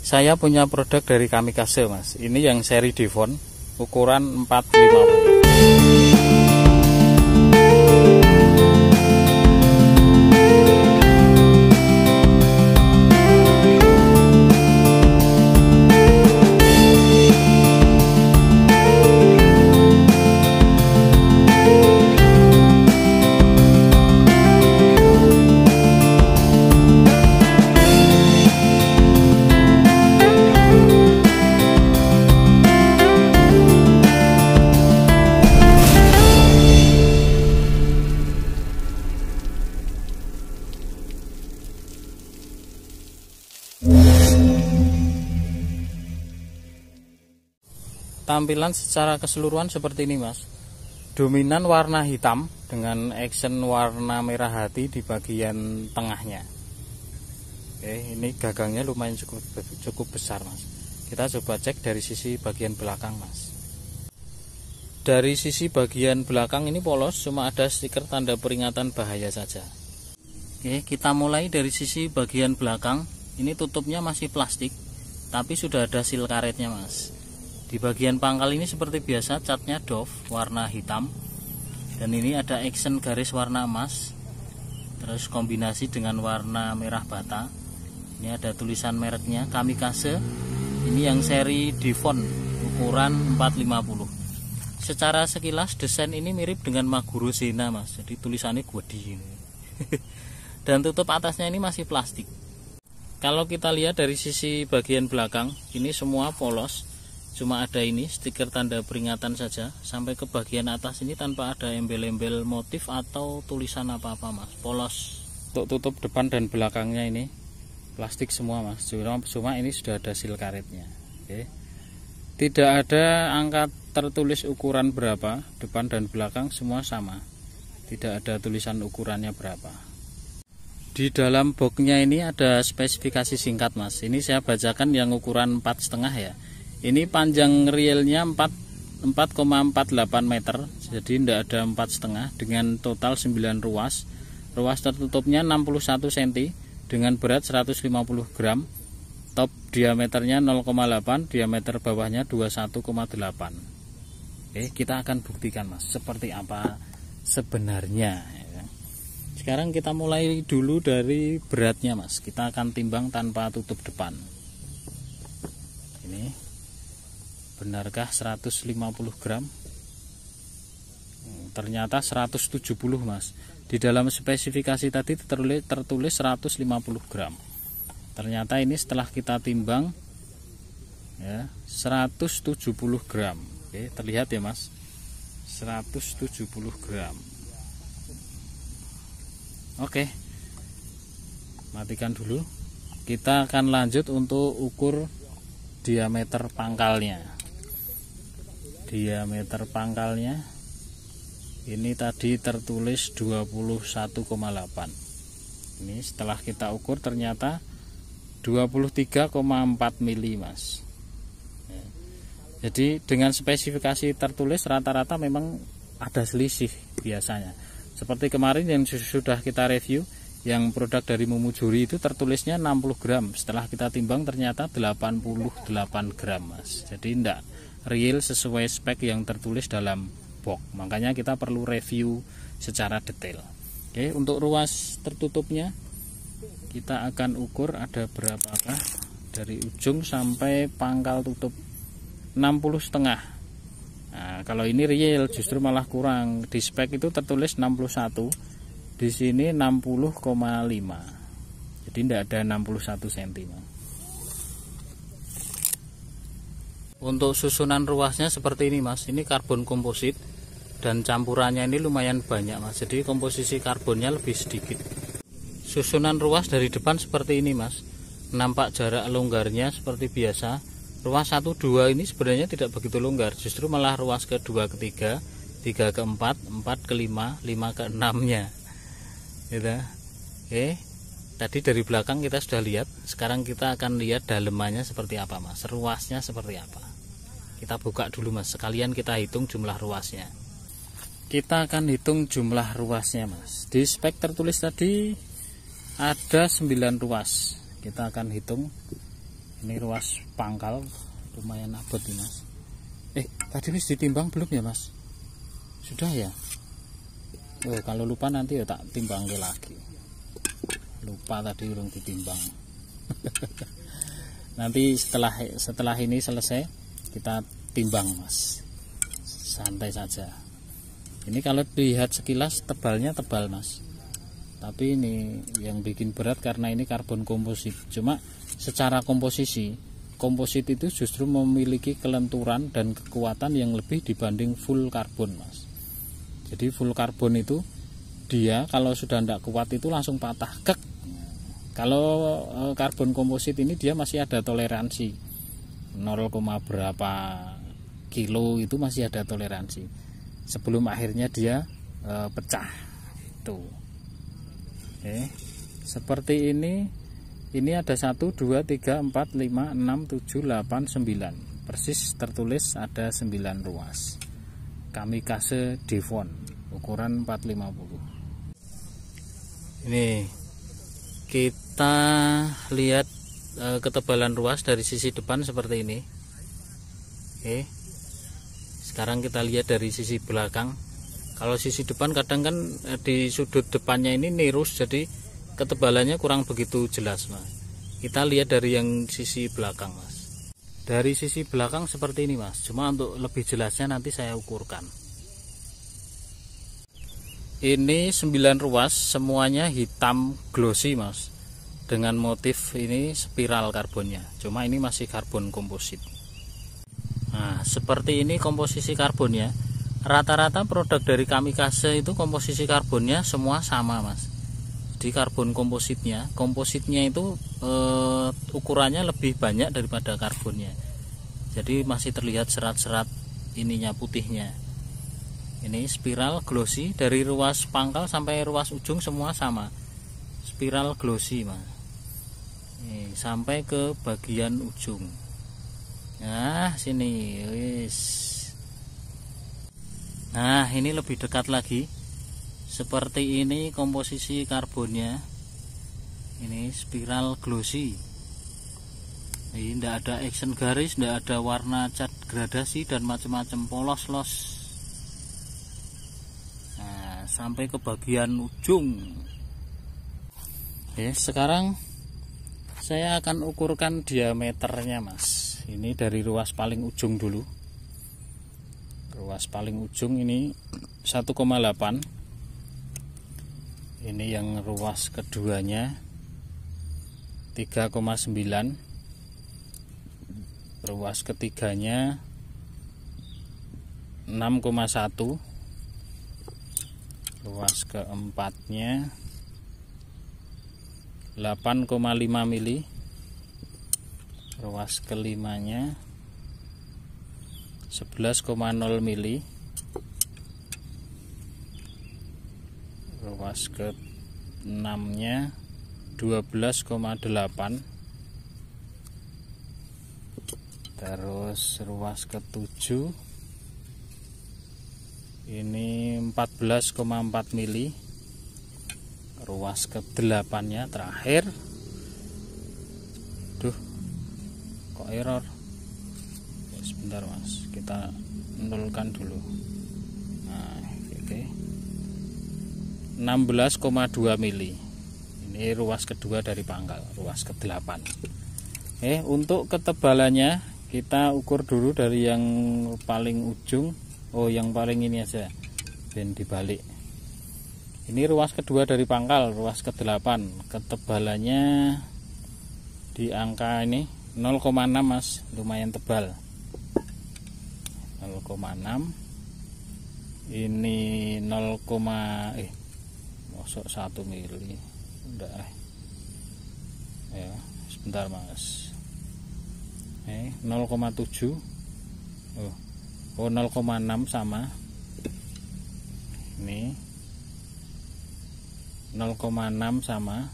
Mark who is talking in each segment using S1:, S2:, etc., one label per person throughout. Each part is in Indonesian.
S1: Saya punya produk dari Kamikaze, Mas. Ini yang seri Devon, ukuran 450. Tampilan secara keseluruhan seperti ini, Mas. Dominan warna hitam dengan action warna merah hati di bagian tengahnya. Oke, ini gagangnya lumayan cukup besar, Mas. Kita coba cek dari sisi bagian belakang, Mas. Dari sisi bagian belakang ini polos, cuma ada stiker tanda peringatan bahaya saja. Oke, kita mulai dari sisi bagian belakang. Ini tutupnya masih plastik, tapi sudah ada seal karetnya, Mas. Di bagian pangkal ini seperti biasa catnya doff warna hitam, dan ini ada action garis warna emas, terus kombinasi dengan warna merah bata. Ini ada tulisan mereknya Kamikaze. Ini yang seri Devon ukuran 450. Secara sekilas desain ini mirip dengan Maguro Zena, Mas. Jadi tulisannya gede ini. Dan tutup atasnya ini masih plastik. Kalau kita lihat dari sisi bagian belakang, ini semua polos. Cuma ada ini stiker tanda peringatan saja. Sampai ke bagian atas ini tanpa ada embel-embel motif atau tulisan apa-apa, Mas. Polos. Untuk tutup depan dan belakangnya ini plastik semua, Mas. Cuma ini sudah ada seal karetnya. Oke. Tidak ada angka tertulis ukuran berapa. Depan dan belakang semua sama. Tidak ada tulisan ukurannya berapa. Di dalam boxnya ini ada spesifikasi singkat, Mas. Ini saya bacakan yang ukuran 4,5 ya. Ini panjang reelnya 4,48 meter, jadi tidak ada 4,5, dengan total 9 ruas. Ruas tertutupnya 61 cm dengan berat 150 gram. Top diameternya 0,8, diameter bawahnya 21,8. Oke, kita akan buktikan, Mas, seperti apa sebenarnya. Sekarang kita mulai dulu dari beratnya, Mas. Kita akan timbang tanpa tutup depan. Ini benarkah 150 gram? Ternyata 170, Mas. Di dalam spesifikasi tadi tertulis 150 gram. Ternyata ini setelah kita timbang ya 170 gram. Oke, terlihat ya, Mas. 170 gram. Oke. Matikan dulu. Kita akan lanjut untuk ukur diameter pangkalnya. Diameter pangkalnya ini tadi tertulis 21,8. Ini setelah kita ukur ternyata 23,4 mili, Mas. Jadi dengan spesifikasi tertulis rata-rata memang ada selisih biasanya. Seperti kemarin yang sudah kita review, yang produk dari Mumujuri itu tertulisnya 60 gram. Setelah kita timbang ternyata 88 gram, Mas. Jadi tidak real sesuai spek yang tertulis dalam box. Makanya kita perlu review secara detail. Oke, untuk ruas tertutupnya kita akan ukur ada berapakah dari ujung sampai pangkal tutup. 60,5. Nah, kalau ini real justru malah kurang. Di spek itu tertulis 61. Di sini 60,5. Jadi tidak ada 61 cm. Untuk susunan ruasnya seperti ini, Mas. Ini karbon komposit dan campurannya ini lumayan banyak, Mas. Jadi komposisi karbonnya lebih sedikit. Susunan ruas dari depan seperti ini, Mas. Nampak jarak longgarnya seperti biasa. Ruas 1, 2 ini sebenarnya tidak begitu longgar. Justru malah ruas ke-2, ke-3, 3 ke-4, 4 ke-5, 5 ke-6-nya. Gitu. Oke. Tadi dari belakang kita sudah lihat. Sekarang kita akan lihat dalemannya seperti apa, Mas. Ruasnya seperti apa. Kita buka dulu, Mas. Sekalian kita hitung jumlah ruasnya. Kita akan hitung jumlah ruasnya, Mas. Di spek tertulis tadi ada 9 ruas. Kita akan hitung Ini ruas pangkal lumayan abot nih Mas. Tadi wis ditimbang belum ya Mas? Sudah ya? Kalau lupa nanti ya tak timbang lagi. Lupa tadi urung ditimbang. Nanti setelah ini selesai kita timbang Mas. Santai saja. Ini kalau dilihat sekilas tebalnya tebal Mas. Tapi ini yang bikin berat karena ini karbon komposit. Cuma secara komposisi, komposit itu justru memiliki kelenturan dan kekuatan yang lebih dibanding full karbon Mas. Jadi full karbon itu dia kalau sudah tidak kuat itu langsung patah kek. Kalau karbon komposit ini dia masih ada toleransi 0, berapa kilo itu masih ada toleransi sebelum akhirnya dia pecah itu. Seperti ini ada 1, 2, 3, 4, 5, 6, 7, 8, 9 persis tertulis ada 9 ruas Kamikaze Devon ukuran 450. Ini kita lihat ketebalan ruas dari sisi depan seperti ini. Sekarang kita lihat dari sisi belakang. Kalau sisi depan kadang kan di sudut depannya ini nirus, jadi ketebalannya kurang begitu jelas Mas. Kita lihat dari yang sisi belakang Mas. Dari sisi belakang seperti ini Mas. Cuma untuk lebih jelasnya nanti saya ukurkan. Ini 9 ruas semuanya hitam glossy Mas. Dengan motif ini spiral karbonnya. Cuma ini masih karbon komposit. Nah, seperti ini komposisi karbonnya. Rata-rata produk dari Kamikaze itu komposisi karbonnya semua sama Mas. Jadi karbon kompositnya itu ukurannya lebih banyak daripada karbonnya. Jadi masih terlihat serat-serat ininya putihnya. Ini spiral glossy dari ruas pangkal sampai ruas ujung semua sama. Spiral glossy Mas. Nih, sampai ke bagian ujung. Nah, sini wis. Nah, ini lebih dekat lagi. Seperti ini komposisi karbonnya. Ini spiral glossy. Ini tidak ada action garis, tidak ada warna cat gradasi dan macam-macam polos-los. Nah, sampai ke bagian ujung. Sekarang saya akan ukurkan diameternya Mas. Ini dari ruas paling ujung dulu. Ruas paling ujung ini 1,8. Ini yang ruas keduanya 3,9. Ruas ketiganya 6,1. Ruas keempatnya 8,5 mili. Ruas kelimanya 11,0 mili. Ruas ke-6-nya 12,8. Terus ruas ke-7 ini 14,4 mili. Ruas ke-8-nya terakhir. Kok error? Sebentar Mas, kita nolkan dulu. Nah, oke. 16,2 mili. Ini ruas kedua dari pangkal, ruas ke-8. Untuk ketebalannya kita ukur dulu dari yang paling ujung. Yang paling ini aja. Dan dibalik. Ini ruas kedua dari pangkal, ruas ke-8. Ketebalannya di angka ini 0,6 Mas, lumayan tebal. 0,6. Ini 0,1 mili. Udah. Ya, sebentar Mas. 0,7. 0,6 sama. Ini 0,6 sama.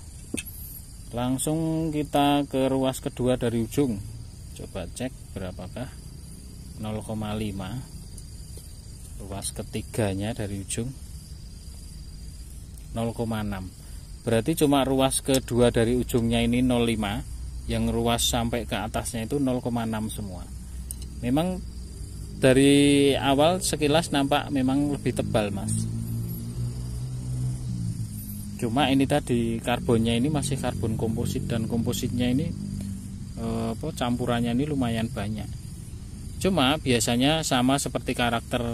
S1: Langsung kita ke ruas kedua dari ujung. Coba cek berapakah. 0,5. Ruas ketiganya dari ujung 0,6. Berarti cuma ruas kedua dari ujungnya ini 0,5. yang ruas sampai ke atasnya itu 0,6 semua. Memang dari awal sekilas nampak memang lebih tebal mas, cuma ini tadi karbonnya ini masih karbon komposit, dan kompositnya ini campurannya ini lumayan banyak. Cuma biasanya sama seperti karakter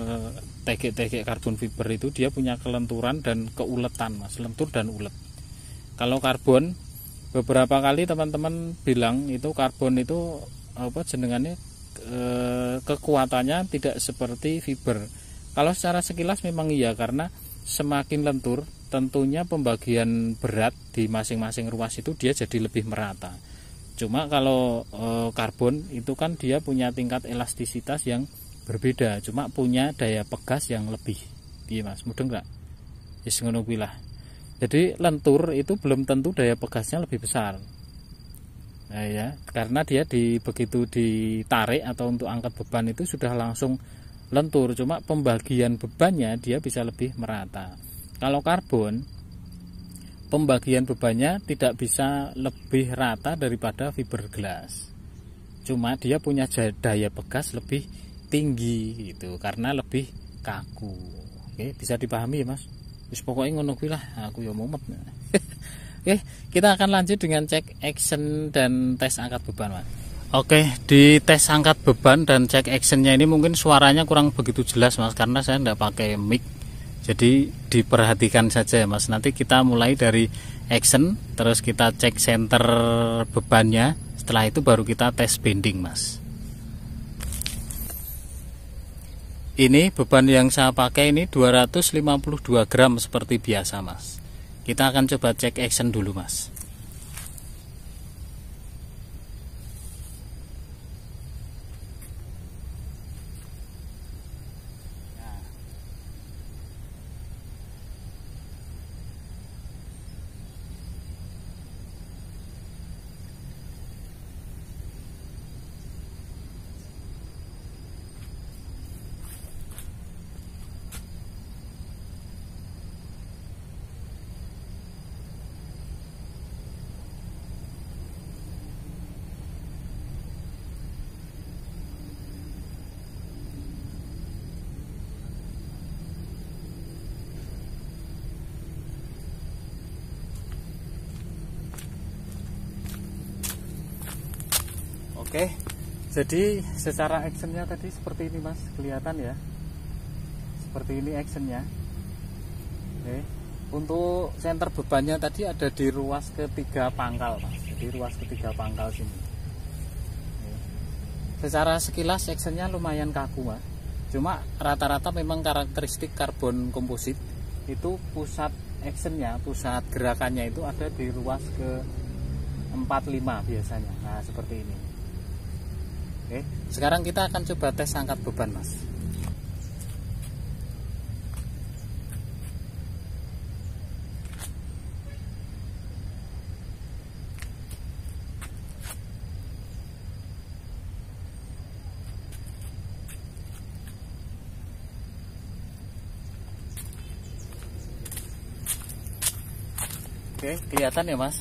S1: tegek-tegek karbon fiber itu, dia punya kelenturan dan keuletan mas, lentur dan ulet. Kalau karbon, beberapa kali teman-teman bilang itu karbon itu jenengannya kekuatannya tidak seperti fiber. Kalau secara sekilas memang iya, karena semakin lentur tentunya pembagian berat di masing-masing ruas itu dia jadi lebih merata. Cuma kalau karbon itu kan dia punya tingkat elastisitas yang berbeda, cuma punya daya pegas yang lebih. Iya mas, mudeng nggak? Yes, ngono kuwi lah. Jadi lentur itu belum tentu daya pegasnya lebih besar. Nah ya, karena dia begitu ditarik atau untuk angkat beban itu sudah langsung lentur, cuma pembagian bebannya dia bisa lebih merata. Kalau karbon, pembagian bebannya tidak bisa lebih rata daripada fiberglass. Cuma dia punya daya pegas lebih tinggi gitu, karena lebih kaku. Oke, bisa dipahami ya mas? Wis pokoknya ngono kuwi lah, aku ya mumet. Oke, kita akan lanjut dengan cek action dan tes angkat beban mas. Oke, di tes angkat beban dan cek actionnya ini mungkin suaranya kurang begitu jelas mas, karena saya tidak pakai mic. Jadi diperhatikan saja ya mas. Nanti kita mulai dari action, terus kita cek center bebannya. Setelah itu baru kita tes bending mas. Ini beban yang saya pakai ini 252 gram seperti biasa mas. Kita akan coba cek action dulu mas. Oke, jadi secara actionnya tadi seperti ini mas, kelihatan ya, seperti ini actionnya. Oke, untuk center bebannya tadi ada di ruas ketiga pangkal mas, di ruas ketiga pangkal sini. Oke. Secara sekilas actionnya lumayan kaku mas, cuma rata-rata memang karakteristik karbon komposit itu pusat actionnya, pusat gerakannya itu ada di ruas ke 45 biasanya. Nah seperti ini. Oke, sekarang kita akan coba tes angkat beban mas. Oke, kelihatan ya mas.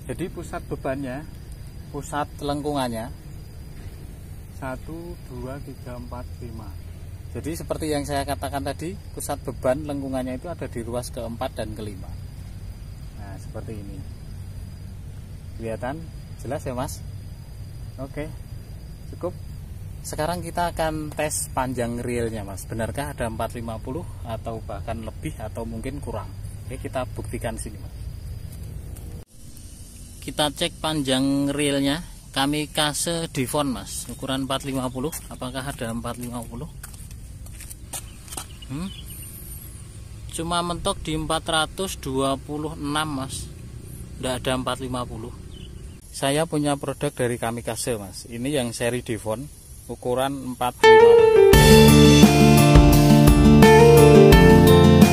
S1: Jadi pusat bebannya, pusat lengkungannya 1, 2, 3, 4, 5. Jadi seperti yang saya katakan tadi, pusat beban lengkungannya itu ada di ruas keempat dan kelima. Nah seperti ini. Kelihatan? Jelas ya mas? Oke, cukup. Sekarang kita akan tes panjang realnya mas. Benarkah ada 450 atau bahkan lebih atau mungkin kurang? Oke, kita buktikan sini mas. Kita cek panjang realnya. Kamikaze Devon mas, ukuran 450. Apakah ada 450? Cuma mentok di 426 mas, tidak ada 450. Saya punya produk dari Kamikaze mas. Ini yang seri Devon, ukuran 450.